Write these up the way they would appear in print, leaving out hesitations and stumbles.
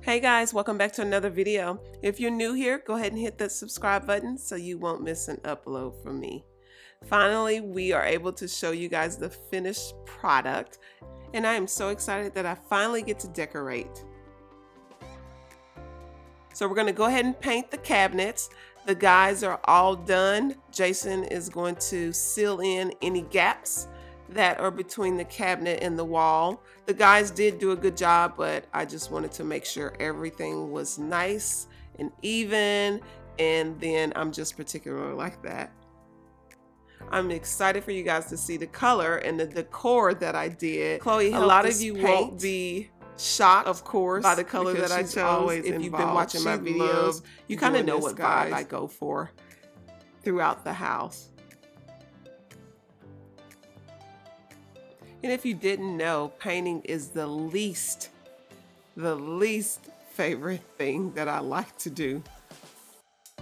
Hey guys, welcome back to another video. If you're new here, go ahead and hit that subscribe button so you won't miss an upload from me. Finally, we are able to show you guys the finished product, and I am so excited that I finally get to decorate. So we're going to go ahead and paint the cabinets. The guys are all done. Jason is going to seal in any gaps that are between the cabinet and the wall. The guys did do a good job, but I just wanted to make sure everything was nice and even, and then I'm just particular like that. I'm excited for you guys to see the color and the decor that I did. Chloe, a lot of you won't be shocked, of course, by the color that I chose. If you've been watching my videos, you kind of know what vibe I go for throughout the house. And if you didn't know, painting is the least favorite thing that I like to do.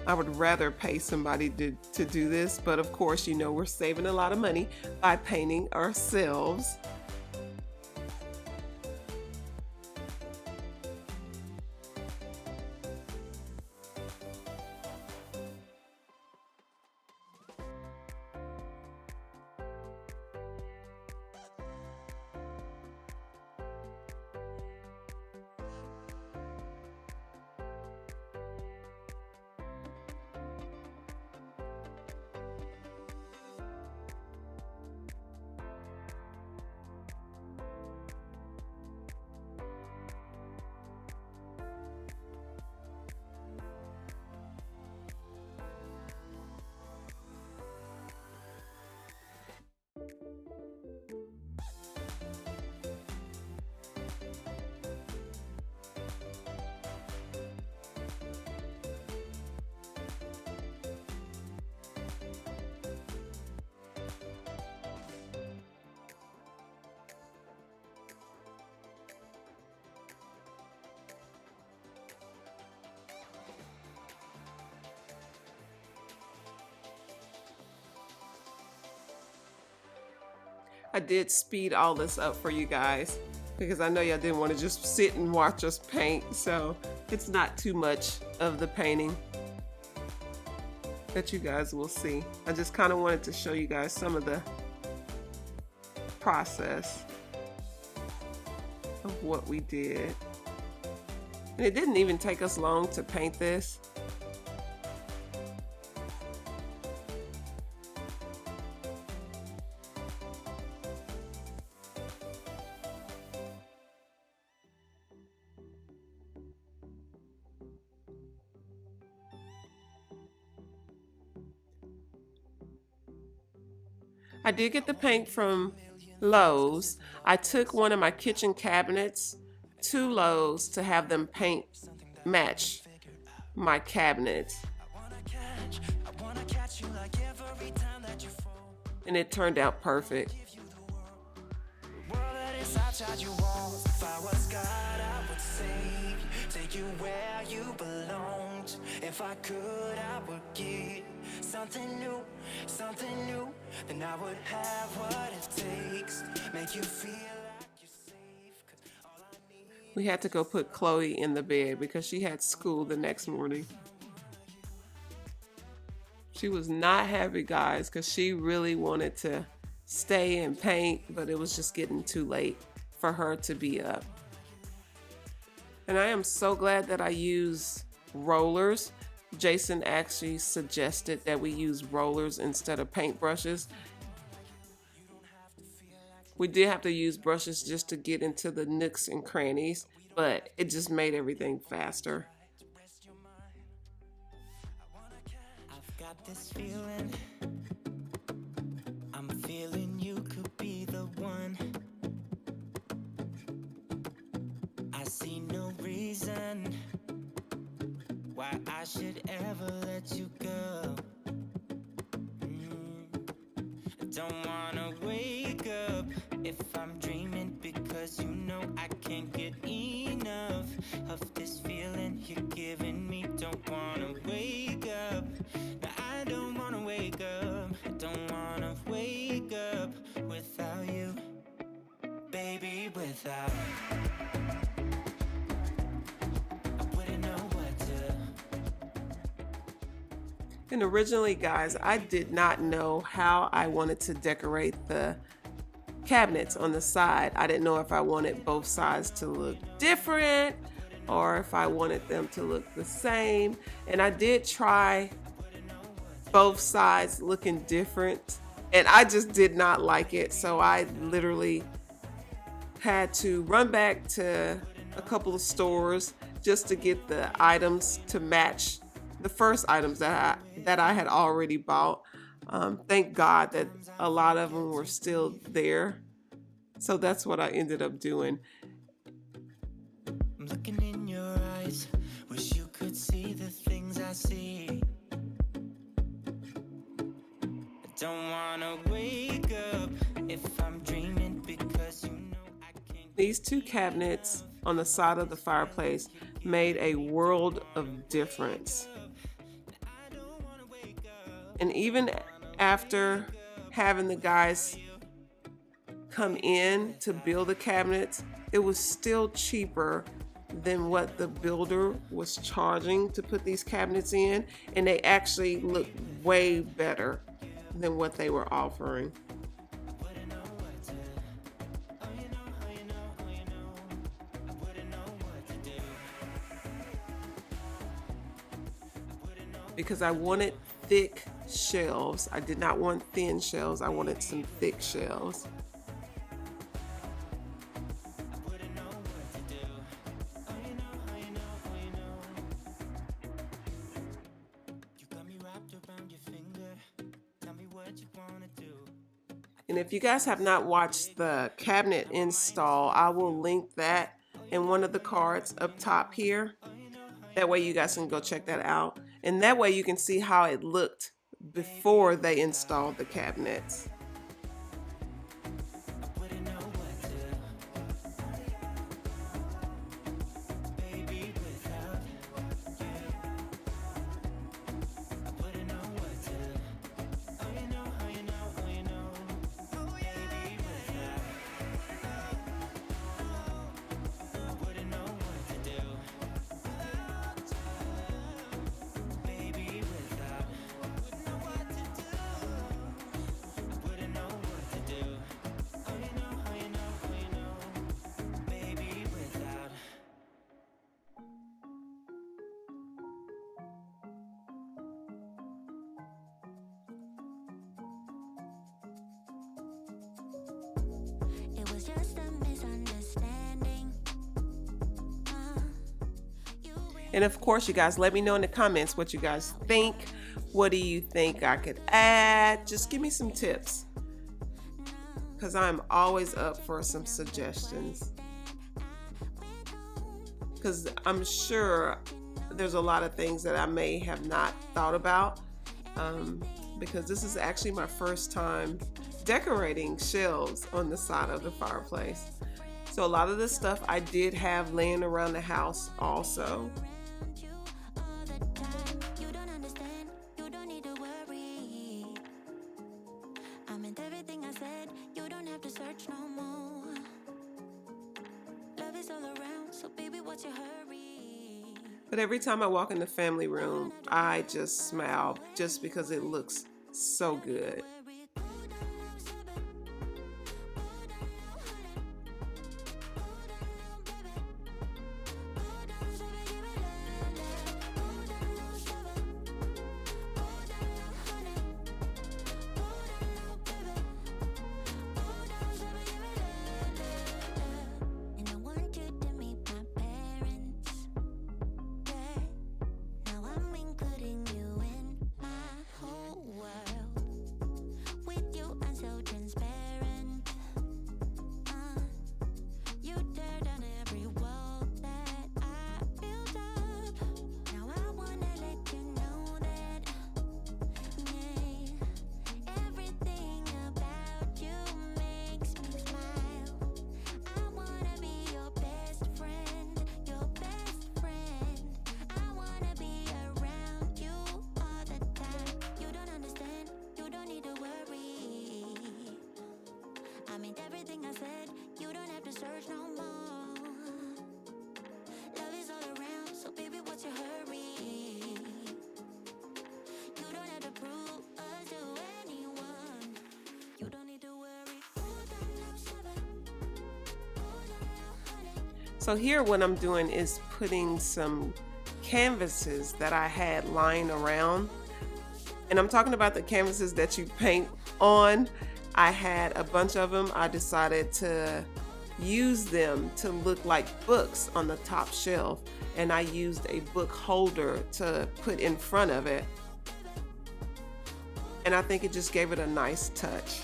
I would rather pay somebody to do this, but of course, you know, we're saving a lot of money by painting ourselves. I did speed all this up for you guys because I know y'all didn't want to just sit and watch us paint, so it's not too much of the painting that you guys will see. I just kind of wanted to show you guys some of the process of what we did. And it didn't even take us long to paint this. I did get the paint from Lowe's. I took one of my kitchen cabinets to Lowe's to have them paint match my cabinets. And it turned out perfect. If I could, I would get something new, then I would have what it takes, make you feel like you're safe, 'cause all I need. We had to go put Chloe in the bed because she had school the next morning. She was not happy, guys, because she really wanted to stay and paint, but it was just getting too late for her to be up. And I am so glad that I use rollers. Jason actually suggested that we use rollers instead of paint brushes. We did have to use brushes just to get into the nooks and crannies, but it just made everything faster. I've got this feeling, I'm feeling you could be the one. I see no reason why I should ever let you go. Don't wanna wake up if I'm dreaming, because you know I can't get enough of this feeling you're giving me. Don't wanna wake up, no, I don't wanna wake up. I don't wanna wake up without you, baby, without And originally, guys, I did not know how I wanted to decorate the cabinets on the side. I didn't know if I wanted both sides to look different or if I wanted them to look the same. And I did try both sides looking different, and I just did not like it. So I literally had to run back to a couple of stores just to get the items to match the first items that I had already bought. Thank God that a lot of them were still there. So that's what I ended up doing. I'm looking in your eyes, wish you could see the things I see. I don't wanna wake up if I'm dreaming because you know I can't. These two cabinets on the side of the fireplace made a world of difference. And even after having the guys come in to build the cabinets, it was still cheaper than what the builder was charging to put these cabinets in, and they actually look way better than what they were offering. Because I wanted thick shelves. I did not want thin shelves. I wanted some thick shelves. And if you guys have not watched the cabinet install, I will link that in one of the cards up top here. That way you guys can go check that out. And that way you can see how it looked before they installed the cabinets. And of course, you guys, let me know in the comments what you guys think. What do you think I could add? Just give me some tips, because I'm always up for some suggestions. Because I'm sure there's a lot of things that I may have not thought about, because this is actually my first time decorating shelves on the side of the fireplace. So a lot of the stuff I did have laying around the house also. But every time I walk in the family room, I just smile just because it looks so good. So here what I'm doing is putting some canvases that I had lying around. And I'm talking about the canvases that you paint on. I had a bunch of them. I decided to use them to look like books on the top shelf. And I used a book holder to put in front of it. And I think it just gave it a nice touch.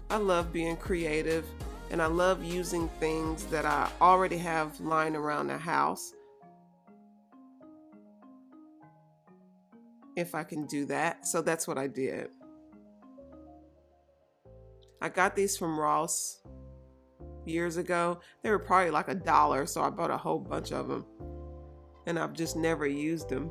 I love being creative, and I love using things that I already have lying around the house, if I can do that. So that's what I did. I got these from Ross years ago. They were probably like $1, so I bought a whole bunch of them, and I've just never used them.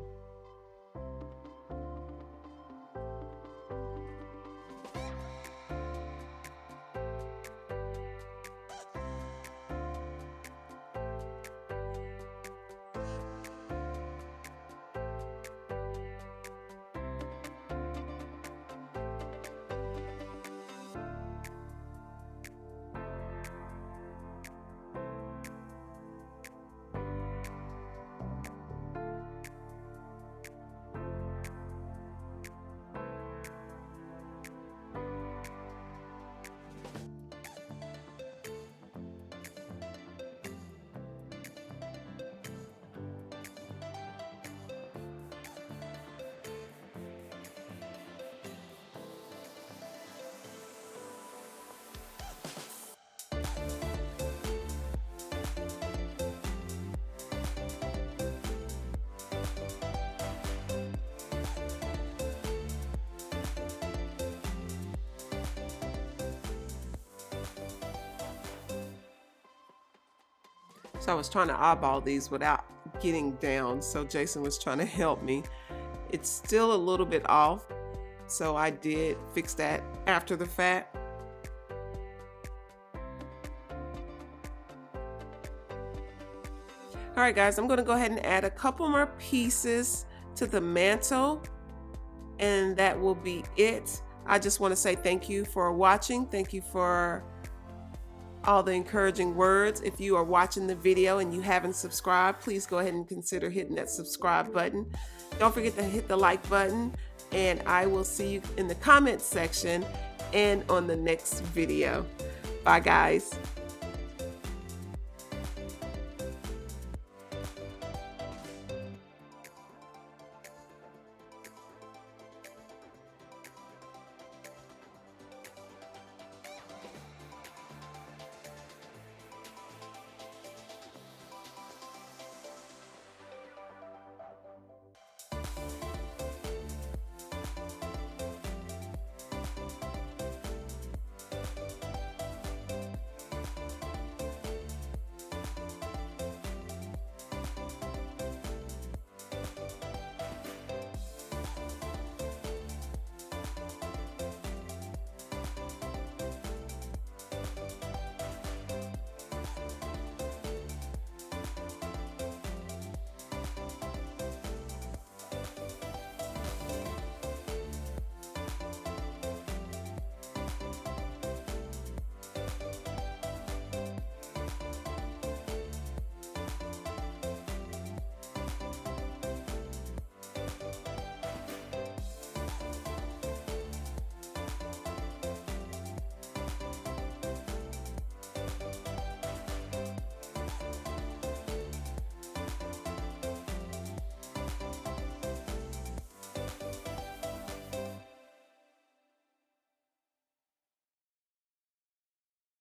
So I was trying to eyeball these without getting down, so Jason was trying to help me. It's still a little bit off, so I did fix that after the fact. All right, guys, I'm going to go ahead and add a couple more pieces to the mantle, and that will be it. I just want to say thank you for watching. Thank you for all the encouraging words. If you are watching the video and you haven't subscribed, please go ahead and consider hitting that subscribe button. Don't forget to hit the like button, and I will see you in the comments section and on the next video. Bye, guys.